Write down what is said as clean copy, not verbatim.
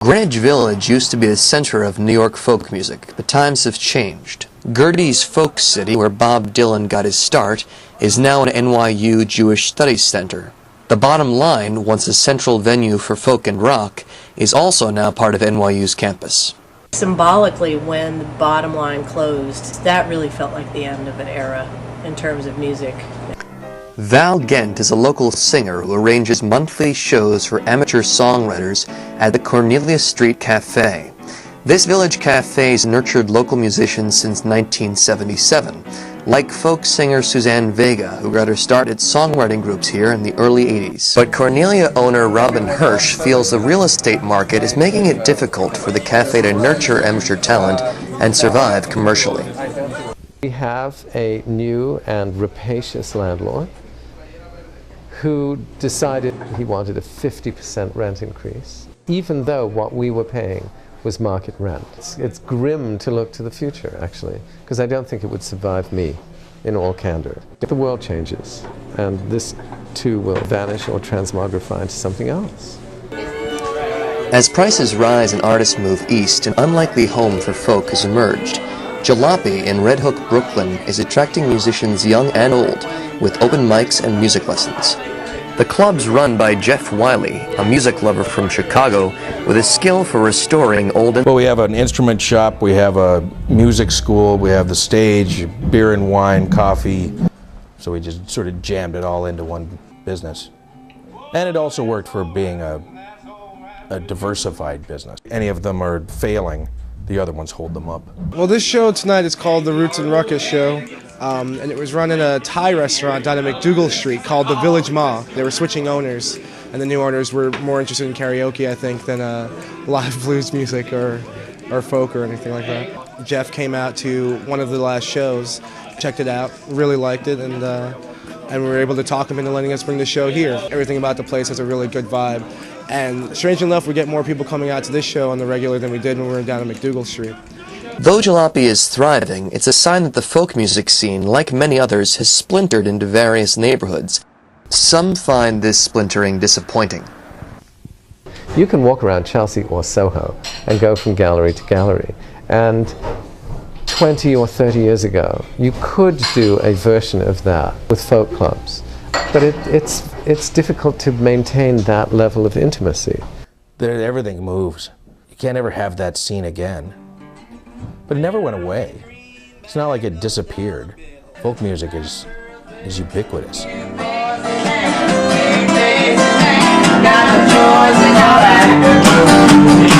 Greenwich Village used to be the center of New York folk music, but times have changed. Gertie's Folk City, where Bob Dylan got his start, is now an NYU Jewish Studies Center. The Bottom Line, once a central venue for folk and rock, is also now part of NYU's campus. Symbolically, when the Bottom Line closed, that really felt like the end of an era in terms of music. Val Gent is a local singer who arranges monthly shows for amateur songwriters at the Cornelia Street Cafe. This village cafe's nurtured local musicians since 1977, like folk singer Suzanne Vega, who got her start at songwriting groups here in the early 80s. But Cornelia owner Robin Hirsch feels the real estate market is making it difficult for the cafe to nurture amateur talent and survive commercially. We have a new and rapacious landlord who decided he wanted a 50% rent increase, even though what we were paying was market rent. It's grim to look to the future, actually, because I don't think it would survive me, in all candor. The world changes, and this too will vanish or transmogrify into something else. As prices rise and artists move east, an unlikely home for folk has emerged. Jalopy in Red Hook, Brooklyn is attracting musicians young and old with open mics and music lessons. The club's run by Jeff Wiley, a music lover from Chicago with a skill for restoring old... Well, we have an instrument shop, we have a music school, we have the stage, beer and wine, coffee. So we just sort of jammed it all into one business. And it also worked for being a diversified business. Any of them are failing, the other ones hold them up. Well, this show tonight is called the Roots and Ruckus Show. And it was run in a Thai restaurant down at McDougal Street called the Village Ma. They were switching owners, and the new owners were more interested in karaoke, I think, than live blues music or folk or anything like that. Jeff came out to one of the last shows, checked it out, really liked it, and we were able to talk him into letting us bring the show here. Everything about the place has a really good vibe. And strangely enough, we get more people coming out to this show on the regular than we did when we were down at McDougal Street. Though Jalopy is thriving, it's a sign that the folk music scene, like many others, has splintered into various neighborhoods. Some find this splintering disappointing. You can walk around Chelsea or Soho and go from gallery to gallery. And 20 or 30 years ago, you could do a version of that with folk clubs. But it's difficult to maintain that level of intimacy. Everything moves. You can't ever have that scene again. But it never went away. It's not like it disappeared. Folk music is ubiquitous. Got a choice in your life.